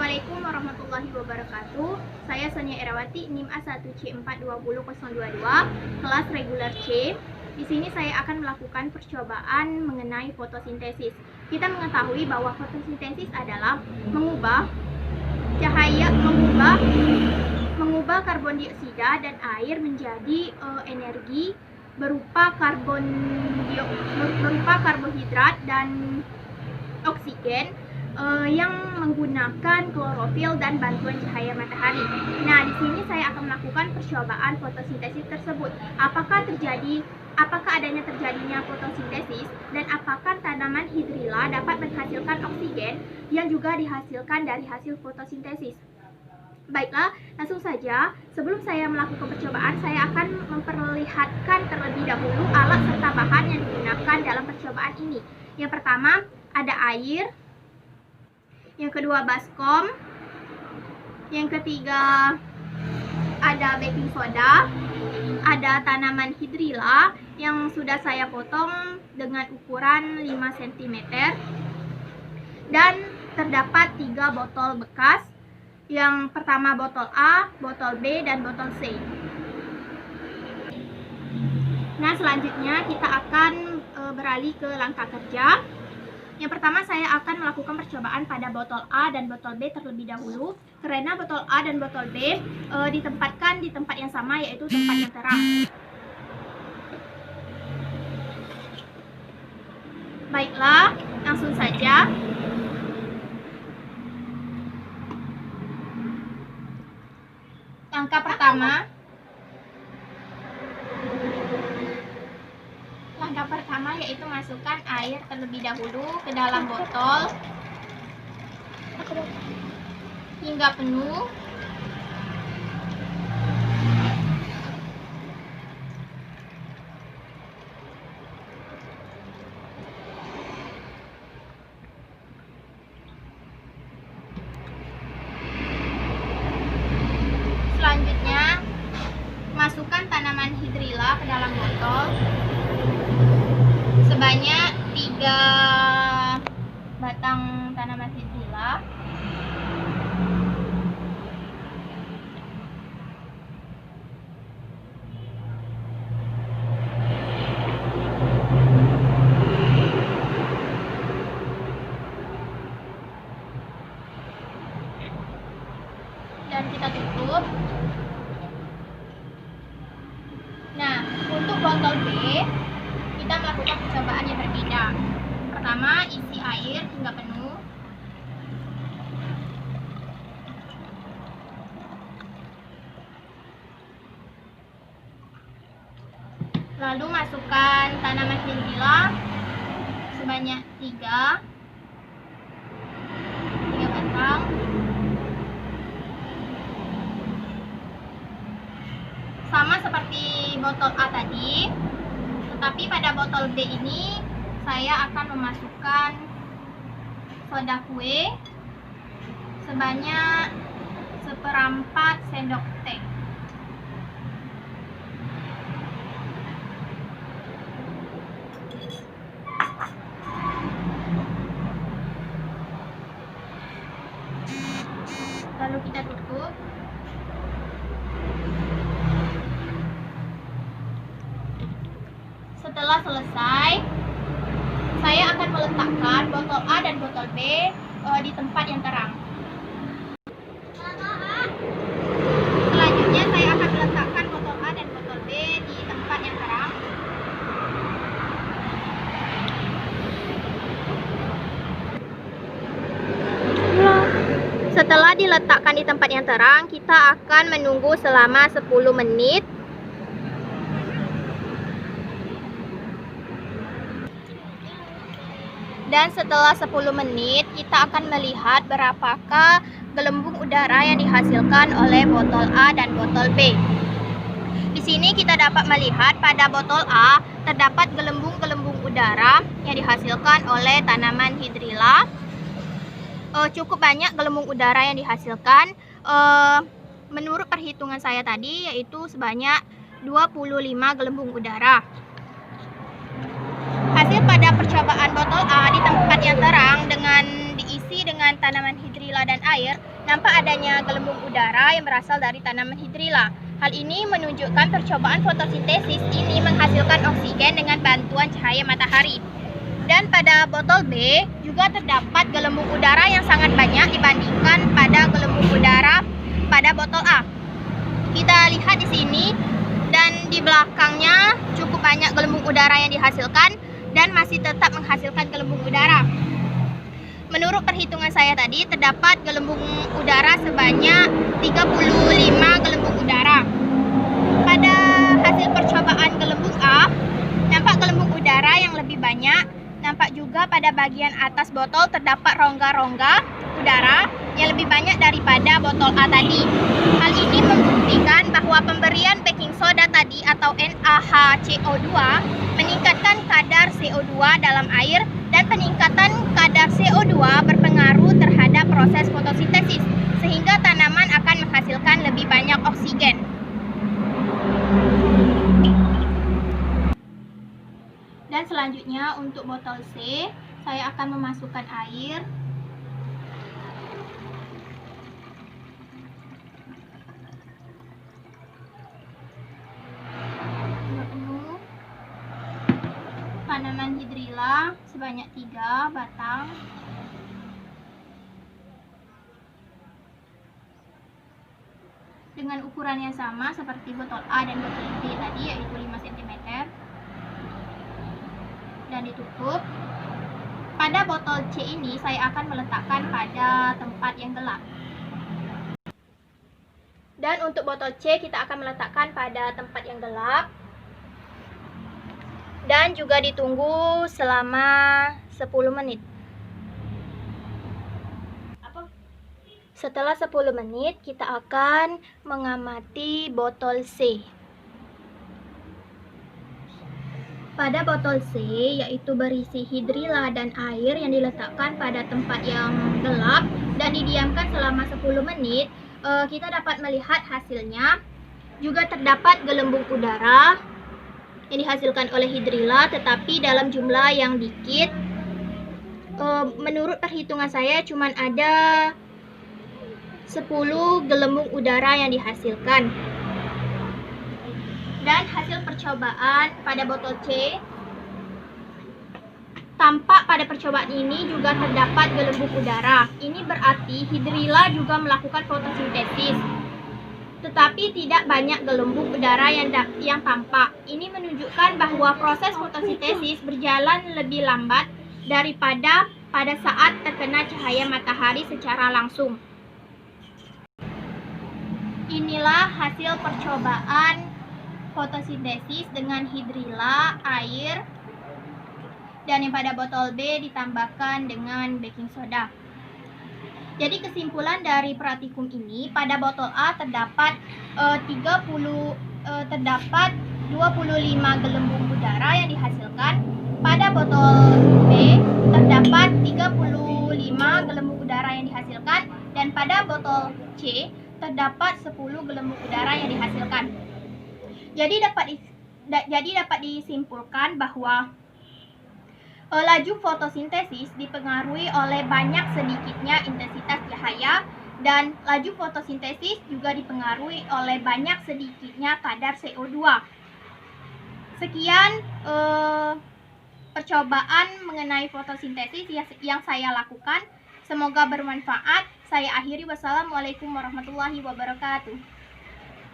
Assalamualaikum warahmatullahi wabarakatuh. Saya Sonia Erawati, NIM A1C420022, kelas regular C. Di sini saya akan melakukan percobaan mengenai fotosintesis. Kita mengetahui bahwa fotosintesis adalah mengubah karbon dioksida dan air menjadi energi berupa karbohidrat dan oksigen yang menggunakan klorofil dan bantuan cahaya matahari. Nah, di sini saya akan melakukan percobaan fotosintesis tersebut. Apakah adanya terjadinya fotosintesis dan apakah tanaman hidrilla dapat menghasilkan oksigen yang juga dihasilkan dari hasil fotosintesis? Baiklah, langsung saja. Sebelum saya melakukan percobaan, saya akan memperlihatkan terlebih dahulu alat serta bahan yang digunakan dalam percobaan ini. Yang pertama, ada air. Yang kedua, baskom. Yang ketiga, ada baking soda. Ada tanaman hidrilla yang sudah saya potong dengan ukuran 5 cm. Dan terdapat 3 botol bekas. Yang pertama botol A, botol B, dan botol C. Nah, selanjutnya kita akan beralih ke langkah kerja. Yang pertama, saya akan melakukan percobaan pada botol A dan botol B terlebih dahulu, karena botol A dan botol B ditempatkan di tempat yang sama, yaitu tempat yang terang. Baiklah, langsung saja. Langkah pertama yaitu masukkan air terlebih dahulu ke dalam botol hingga penuh. Selanjutnya, masukkan tanaman hidrilla ke dalam botol sebanyak 3 batang tanaman hidrilla. Dan kita tutup. Nah, untuk botol B, kita melakukan percobaan yang berbeda. Pertama, isi air hingga penuh. Lalu masukkan tanaman hidrilla sebanyak 3 batang. Sama seperti botol A tadi, tetapi pada botol B ini saya akan memasukkan soda kue sebanyak 1/4 sendok teh. Lalu kita tutup. Setelah selesai, saya akan meletakkan botol A dan botol B di tempat yang terang. Selanjutnya, saya akan meletakkan botol A dan botol B di tempat yang terang. Setelah diletakkan di tempat yang terang, kita akan menunggu selama 10 menit. Dan setelah 10 menit, kita akan melihat berapakah gelembung udara yang dihasilkan oleh botol A dan botol B. Di sini kita dapat melihat pada botol A terdapat gelembung-gelembung udara yang dihasilkan oleh tanaman hidrilla. Cukup banyak gelembung udara yang dihasilkan. Menurut perhitungan saya tadi, yaitu sebanyak 25 gelembung udara. Hasil pada percobaan botol A di tempat yang terang dengan diisi dengan tanaman hidrilla dan air nampak adanya gelembung udara yang berasal dari tanaman hidrilla. Hal ini menunjukkan percobaan fotosintesis ini menghasilkan oksigen dengan bantuan cahaya matahari. Dan pada botol B juga terdapat gelembung udara yang sangat banyak dibandingkan pada gelembung udara pada botol A. Kita lihat di sini dan di belakangnya cukup banyak gelembung udara yang dihasilkan dan masih tetap menghasilkan gelembung udara. Menurut perhitungan saya tadi, terdapat gelembung udara sebanyak 35 gelembung udara. Pada hasil percobaan gelembung A, nampak gelembung udara yang lebih banyak. Nampak juga pada bagian atas botol terdapat rongga-rongga udara yang lebih banyak daripada botol A tadi. Hal ini membuktikan bahwa pemberian baking soda tadi atau NaHCO2 meningkatkan kadar CO2 dalam air, dan peningkatan kadar CO2 berpengaruh terhadap proses fotosintesis sehingga tanaman akan menghasilkan lebih banyak oksigen. Dan selanjutnya untuk botol C, saya akan memasukkan air. Tanaman hidrilla sebanyak 3 batang. Dengan ukuran yang sama seperti botol A dan botol B tadi, yaitu 5 cm. Dan ditutup. Pada botol C ini saya akan meletakkan pada tempat yang gelap. Dan untuk botol C kita akan meletakkan pada tempat yang gelap. Dan juga ditunggu selama 10 menit. Setelah 10 menit kita akan mengamati botol C. Pada botol C, yaitu berisi hidrilla dan air yang diletakkan pada tempat yang gelap dan didiamkan selama 10 menit, kita dapat melihat hasilnya. Juga terdapat gelembung udara yang dihasilkan oleh hidrilla, tetapi dalam jumlah yang dikit. Menurut perhitungan saya cuma ada 10 gelembung udara yang dihasilkan. Dan hasil percobaan pada botol C, tampak pada percobaan ini juga terdapat gelembung udara. Ini berarti hidrilla juga melakukan fotosintesis, tetapi tidak banyak gelembung udara yang tampak. Ini menunjukkan bahwa proses fotosintesis berjalan lebih lambat daripada pada saat terkena cahaya matahari secara langsung. Inilah hasil percobaan fotosintesis dengan hidrilla, air, dan yang pada botol B ditambahkan dengan baking soda. Jadi kesimpulan dari praktikum ini, pada botol A terdapat 25 gelembung udara yang dihasilkan. Pada botol B terdapat 35 gelembung udara yang dihasilkan, dan pada botol C terdapat 10 gelembung udara yang dihasilkan. Jadi dapat disimpulkan bahwa laju fotosintesis dipengaruhi oleh banyak sedikitnya intensitas cahaya, dan laju fotosintesis juga dipengaruhi oleh banyak sedikitnya kadar CO2. Sekian percobaan mengenai fotosintesis yang saya lakukan. Semoga bermanfaat. Saya akhiri. Wassalamualaikum warahmatullahi wabarakatuh.